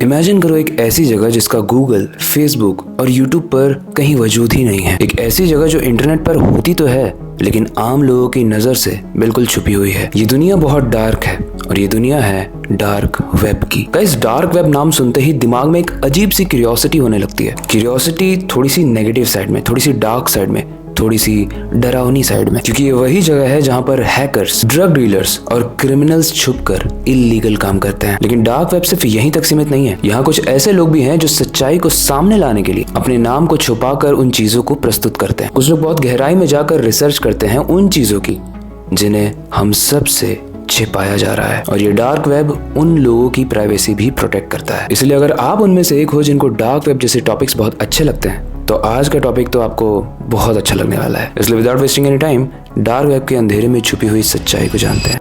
Imagine करो एक ऐसी जगह जिसका गूगल, फेसबुक और यूट्यूब पर कहीं वजूद ही नहीं है। एक ऐसी जगह जो इंटरनेट पर होती तो है लेकिन आम लोगों की नजर से बिल्कुल छुपी हुई है। ये दुनिया बहुत डार्क है और ये दुनिया है डार्क वेब की। गाइस, डार्क वेब नाम सुनते ही दिमाग में एक अजीब सी क्यूरियोसिटी होने लगती है। क्यूरियोसिटी थोड़ी सी नेगेटिव साइड में, थोड़ी सी डार्क साइड में, थोड़ी सी डरावनी साइड में, क्योंकि ये वही जगह है जहाँ पर हैकर्स, ड्रग डीलर्स और क्रिमिनल्स छुपकर इल्लीगल काम करते हैं। लेकिन डार्क वेब सिर्फ यहीं तक सीमित नहीं है। यहाँ कुछ ऐसे लोग भी हैं जो सच्चाई को सामने लाने के लिए अपने नाम को छुपाकर उन चीजों को प्रस्तुत करते हैं। कुछ लोग बहुत गहराई में जाकर रिसर्च करते हैं उन चीजों की जिन्हें हम सब से छिपाया जा रहा है। और ये डार्क वेब उन लोगों की प्राइवेसी भी प्रोटेक्ट करता है। इसलिए अगर आप उनमें से एक हो जिनको डार्क वेब जैसे टॉपिक्स बहुत अच्छे लगते हैं तो आज का टॉपिक तो आपको बहुत अच्छा लगने वाला है। इसलिए without wasting any time dark web के अंधेरे में छुपी हुई सच्चाई को जानते हैं।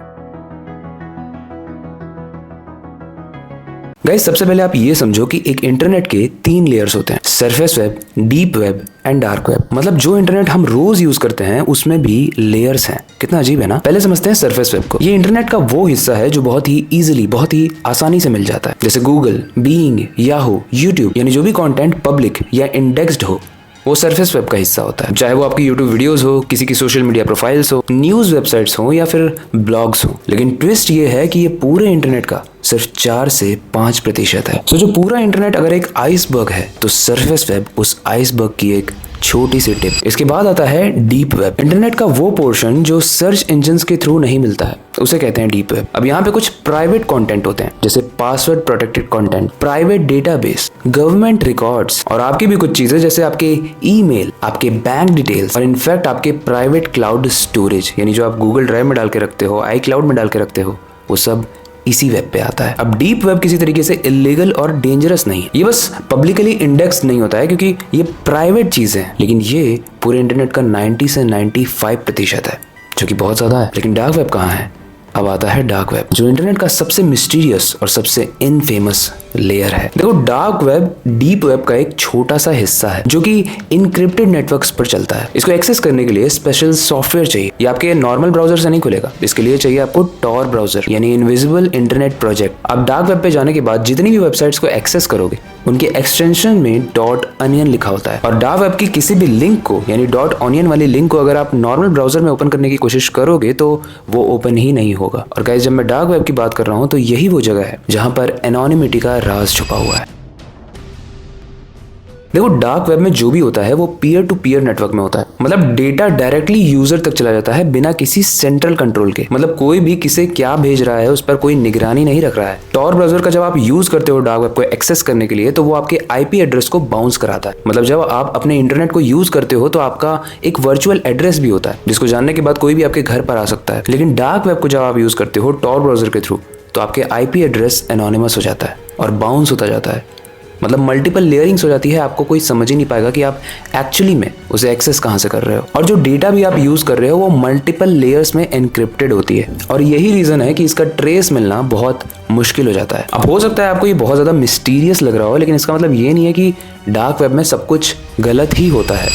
गाइस, सबसे पहले आप ये समझो कि एक इंटरनेट के 3 लेयर्स होते हैं: surface web, deep web and dark web. मतलब जो इंटरनेट हम रोज यूज करते हैं उसमें भी लेयर्स हैं। कितना अजीब है ना। पहले समझते हैं सरफेस वेब को। ये इंटरनेट का वो हिस्सा है जो बहुत ही इजीली, बहुत ही आसानी से मिल जाता है। जैसे गूगल, बीइंग, याहू, यूट्यूब, यानी जो भी कंटेंट पब्लिक या इंडेक्स्ड हो वो सरफेस वेब का हिस्सा होता है। चाहे वो आपकी यूट्यूब वीडियोस हो, किसी की सोशल मीडिया प्रोफाइल्स हो, न्यूज वेबसाइट्स हो या फिर ब्लॉग्स हो। लेकिन ट्विस्ट ये है कि ये पूरे इंटरनेट का सिर्फ 4 से 5% है। तो जो पूरा इंटरनेट अगर एक आइसबर्ग है तो सरफेस वेब उस आइसबर्ग की एक छोटी सी टिप। इसके बाद आता है डीप वेब। इंटरनेट का वो पोर्शन जो सर्च इंजन्स के थ्रू नहीं मिलता है, उसे कहते हैं डीप वेब। अब यहाँ पे कुछ प्राइवेट कंटेंट होते हैं जैसे password protected content, private database, government records और आपकी भी कुछ चीजें जैसे आपके ईमेल, आपके बैंक डिटेल्स और इनफैक्ट आपके प्राइवेट क्लाउड स्टोरेज, यानी जो आप गूगल ड्राइव में डाल के रखते हो, आई क्लाउड में डाल के रखते हो, वो सब इसी वेब पे आता है। अब डीप वेब किसी तरीके से इलीगल और डेंजरस नहीं है। ये बस पब्लिकली इंडेक्स नहीं होता है क्योंकि ये प्राइवेट चीजें हैं, लेकिन ये पूरे इंटरनेट का 90 से 95% है, जो कि बहुत ज्यादा है। लेकिन डार्क वेब कहाँ है? अब आता है डार्क वेब, जो इंटरनेट का सबसे मिस्टीरियस और सबसे इनफेमस लेयर है। देखो, डार्क वेब डीप वेब का एक छोटा सा हिस्सा है जो कि इनक्रिप्टेड नेटवर्क्स पर चलता है। इसको एक्सेस करने के लिए स्पेशल सॉफ्टवेयर चाहिए। ये आपके नॉर्मल ब्राउजर से नहीं खुलेगा। इसके लिए चाहिए आपको टॉर ब्राउजर, यानी इनविजिबल इंटरनेट प्रोजेक्ट। आप डार्क वेब पे जाने के बाद जितनी भी वेबसाइट्स को एक्सेस करोगे उनके एक्सटेंशन में .onion लिखा होता है। और डार्क वेब की किसी भी लिंक को, यानी .onion वाली लिंक को अगर आप नॉर्मल ब्राउजर में ओपन करने की कोशिश करोगे तो वो ओपन ही नहीं होगा। और गाइस, जब मैं डार्क वेब की बात कर रहा हूँ तो यही वो जगह है जहां पर एनोनिमिटी का राज छुपा हुआ है। देखो, डार्क वेब में जो भी होता है वो पीयर टू पीयर नेटवर्क में होता है। मतलब डेटा डायरेक्टली यूजर तक चला जाता है बिना किसी सेंट्रल कंट्रोल के। मतलब कोई भी किसे क्या भेज रहा है उस पर कोई निगरानी नहीं रख रहा है। टॉर ब्राउजर का जब आप यूज करते हो डार्क वेब को एक्सेस करने के लिए तो वो आपके आईपी एड्रेस को बाउंस कराता है। मतलब जब आप अपने इंटरनेट को यूज करते हो तो आपका एक वर्चुअल एड्रेस भी होता है जिसको जानने के बाद कोई भी आपके घर पर आ सकता है। लेकिन डार्क वेब को जब आप यूज करते हो टॉर ब्राउजर के थ्रू तो आपके आईपी एड्रेस एनोनिमस हो जाता है और बाउंस होता जाता है। मतलब मल्टीपल लेयरिंग्स हो जाती है। आपको कोई समझ ही नहीं पाएगा कि आप एक्चुअली में उसे एक्सेस कहां से कर रहे हो। और जो डेटा भी आप यूज कर रहे हो वो मल्टीपल लेयर्स में एनक्रिप्टेड होती है। और यही रीजन है कि इसका ट्रेस मिलना बहुत मुश्किल हो जाता है। अब हो सकता है आपको ये बहुत ज्यादा मिस्टीरियस लग रहा हो, लेकिन इसका मतलब ये नहीं है कि डार्क वेब में सब कुछ गलत ही होता है।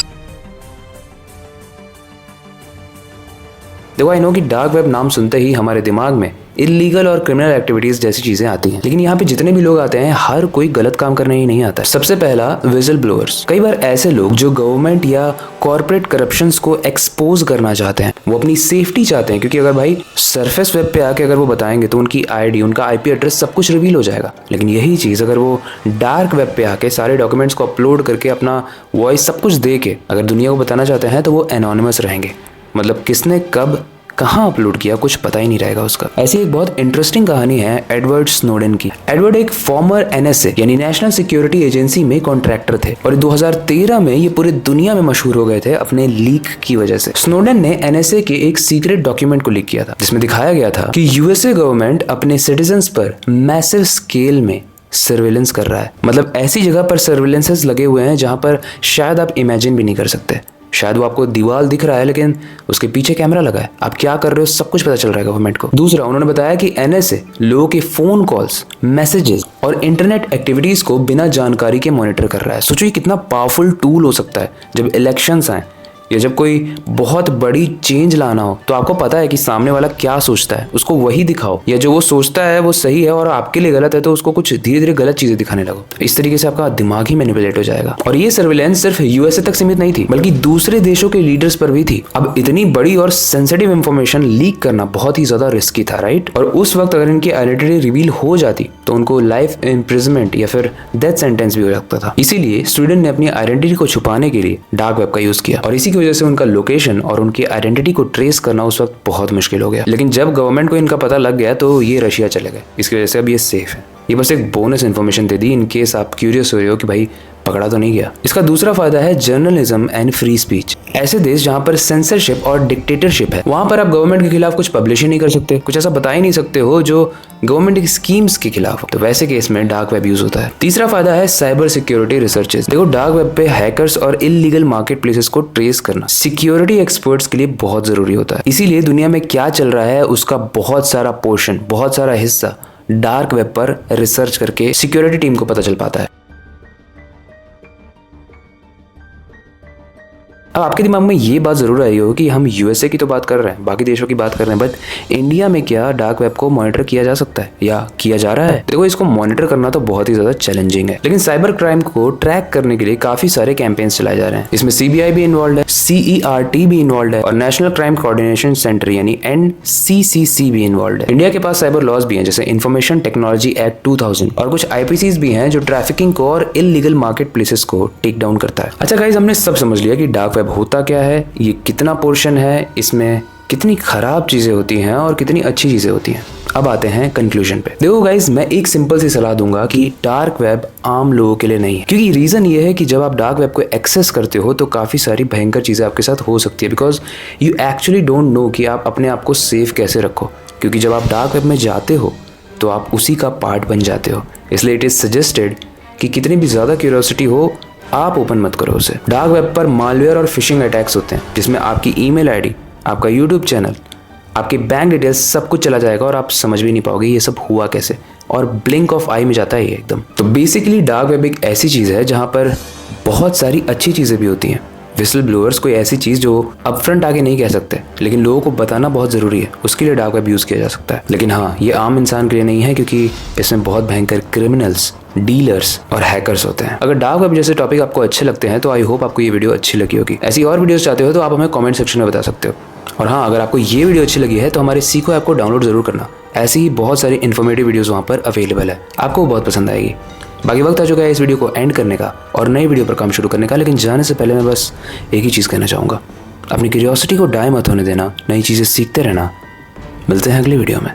देखो, आई नो कि डार्क वेब नाम सुनते ही हमारे दिमाग में इलीगल और क्रिमिनल एक्टिविटीज जैसी चीजें आती हैं, लेकिन यहाँ पे जितने भी लोग आते हैं हर कोई गलत काम करने ही नहीं आता है। सबसे पहला, विजल ब्लोअर्स। कई बार ऐसे लोग जो गवर्नमेंट या कॉर्पोरेट करप्शंस को एक्सपोज करना चाहते हैं, वो अपनी सेफ्टी चाहते हैं, क्योंकि अगर भाई सरफेस वेब पे आके अगर वो बताएंगे तो उनकी आईडी, उनका आईपी एड्रेस सब कुछ रिवील हो जाएगा। लेकिन यही चीज अगर वो डार्क वेब पे आके सारे डॉक्यूमेंट्स को अपलोड करके अपना वॉइस सब कुछ दे के अगर दुनिया को बताना चाहते हैं तो वो एनोनिमस रहेंगे। मतलब किसने कब कहाँ अपलोड किया कुछ पता ही नहीं रहेगा उसका। ऐसी एक बहुत इंटरेस्टिंग कहानी है एडवर्ड स्नोडेन की। एडवर्ड एक फॉर्मर एनएसए यानी नेशनल सिक्योरिटी एजेंसी में कॉन्ट्रैक्टर थे और 2013 में ये पूरी दुनिया में मशहूर हो गए थे अपने लीक की वजह से। स्नोडेन ने एनएसए के एक सीक्रेट डॉक्यूमेंट को लीक किया था जिसमें दिखाया गया था कि यूएसए गवर्नमेंट अपने सिटीजन्स पर मैसिव स्केल में सर्वेलेंस कर रहा है। मतलब ऐसी जगह पर सर्वेलेंसेस लगे हुए हैं जहां पर शायद आप इमेजिन भी नहीं कर सकते। शायद वो आपको दीवार दिख रहा है लेकिन उसके पीछे कैमरा लगा है, आप क्या कर रहे हो सब कुछ पता चल रहा है गवर्नमेंट को। दूसरा, उन्होंने बताया कि एनएसए लोगों के फोन कॉल्स, मैसेजेस और इंटरनेट एक्टिविटीज को बिना जानकारी के मॉनिटर कर रहा है। सोचो ये कितना पावरफुल टूल हो सकता है जब इलेक्शंस आए या जब कोई बहुत बड़ी चेंज लाना हो तो आपको पता है कि सामने वाला क्या सोचता है, उसको वही दिखाओ, या जो वो सोचता है वो सही है और आपके लिए गलत है तो उसको कुछ धीरे धीरे गलत चीजें दिखाने लगो। इस तरीके से आपका दिमाग ही मैनिपुलेट हो जाएगा। और ये सर्विलेंस सिर्फ यूएसए तक सीमित नहीं थी, बल्कि दूसरे देशों के लीडर्स पर भी थी। अब इतनी बड़ी और सेंसिटिव इंफॉर्मेशन लीक करना बहुत ही ज्यादा रिस्की था, राइट? और उस वक्त अगर इनकी आइडेंटिटी रिवील हो जाती तो उनको लाइफ इम्प्रिजनमेंट या फिर डेथ सेंटेंस भी हो सकता था। इसीलिए स्वीडन ने अपनी आइडेंटिटी को छुपाने के लिए डार्क वेब का यूज किया और इसी की वजह से उनका लोकेशन और उनकी आइडेंटिटी को ट्रेस करना उस वक्त बहुत मुश्किल हो गया। लेकिन जब गवर्नमेंट को इनका पता लग गया तो ये रशिया चले गए। इसकी वजह से अब ये सेफ है। ये बस एक bonus information they the in case आप क्यूरियस हो रहे हो कि भाई पकड़ा तो नहीं गया। इसका दूसरा फायदा है जर्नलिज्म एंड फ्री स्पीच। ऐसे देश जहां पर सेंसरशिप और डिक्टेटरशिप है वहां पर आप गवर्नमेंट के खिलाफ कुछ पब्लिश ही नहीं कर सकते, कुछ ऐसा बता ही नहीं सकते हो जो गवर्नमेंट की स्कीम्स के खिलाफ हो। तो वैसे केस में डार्क वेब यूज होता है। तीसरा फायदा है साइबर सिक्योरिटी रिसर्चेस। देखो, डार्क वेब पे हैकर्स और इलीगल मार्केट प्लेसेस को ट्रेस करना सिक्योरिटी एक्सपर्ट्स के लिए बहुत जरूरी होता है। इसीलिए दुनिया में क्या चल रहा है उसका बहुत सारा पोर्शन, बहुत सारा हिस्सा डार्क वेब पर रिसर्च करके सिक्योरिटी टीम को पता चल पाता है। अब आपके दिमाग में ये बात जरूर आई हो कि हम यूएसए की तो बात कर रहे हैं, बाकी देशों की बात कर रहे हैं, बट इंडिया में क्या डार्क वेब को मॉनिटर किया जा सकता है या किया जा रहा है? देखो, इसको मॉनिटर करना तो बहुत ही ज्यादा चैलेंजिंग है, लेकिन साइबर क्राइम को ट्रैक करने के लिए काफी सारे कैंपेन्स चलाए जा रहे हैं। इसमें सीबीआई भी इन्वॉल्व है, CERT भी इन्वॉल्व है और नेशनल क्राइम कोऑर्डिनेशन सेंटर यानी NCCC भी इन्वॉल्व है। इंडिया के पास साइबर लॉज भी हैं जैसे इंफॉर्मेशन टेक्नोलॉजी एक्ट 2000 और कुछ IPCs भी हैं जो ट्रैफिकिंग को और इलीगल मार्केट प्लेसेस को टेक डाउन करता है। अच्छा गाइस, हमने सब समझ लिया कि डार्क वेब होता क्या है, ये कितना पोर्शन है, इसमें कितनी खराब चीजें होती हैं और कितनी अच्छी चीजें होती हैं। अब आते हैं कंक्लूजन पे। देखो गाइस, मैं एक सिंपल सी सलाह दूंगा कि डार्क वेब आम लोगों के लिए नहीं है, क्योंकि रीजन ये है कि जब आप डार्क वेब को एक्सेस करते हो तो काफी सारी भयंकर चीजें आपके साथ हो सकती है, because you actually don't know कि आप अपने आप को सेफ कैसे रखो। क्योंकि जब आप डार्क वेब में जाते हो तो आप उसी का पार्ट बन जाते हो। इसलिए इट इज सजेस्टेड कि कितनी भी ज्यादा क्यूरियोसिटी हो आप ओपन मत करो उसे। डार्क वेब पर मालवेयर और फिशिंग अटैक्स होते हैं जिसमें आपकी ईमेल आईडी, आपका यूट्यूब चैनल, आपके बैंक डिटेल्स सब कुछ चला जाएगा और आप समझ भी नहीं पाओगे ये सब हुआ कैसे, और ब्लिंक ऑफ आई में जाता है ये एकदम। तो बेसिकली डार्क वेब एक ऐसी चीज़ है जहाँ पर बहुत सारी अच्छी चीज़ें भी होती हैं। विसल ब्लोअर्स कोई ऐसी चीज़ जो अपफ्रंट आके नहीं कह सकते, लेकिन लोगों को बताना बहुत ज़रूरी है, उसके लिए डार्क वेब यूज़ किया जा सकता है। लेकिन हाँ, ये आम इंसान के लिए नहीं है क्योंकि इसमें बहुत भयंकर क्रिमिनल्स, डीलर्स और हैकर्स होते हैं। अगर डार्क वेब जैसे टॉपिक आपको अच्छे लगते हैं तो आई होप आपको ये वीडियो अच्छी लगी होगी। ऐसी और वीडियोस चाहते हो तो आप हमें कमेंट सेक्शन में बता सकते हो। और हाँ, अगर आपको ये वीडियो अच्छी लगी है तो हमारे सीखो ऐप को डाउनलोड जरूर करना। ऐसी ही बहुत सारी इन्फॉर्मेटिव वीडियोस वहाँ पर अवेलेबल है, आपको बहुत पसंद आएगी। बाकी वक्त आ चुका है इस वीडियो को एंड करने का और नई वीडियो पर काम शुरू करने का, लेकिन जाने से पहले मैं बस एक ही चीज़ कहना चाहूँगा, अपनी क्यूरियोसिटी को डाई मत होने देना, नई चीज़ें सीखते रहना। मिलते हैं अगली वीडियो में।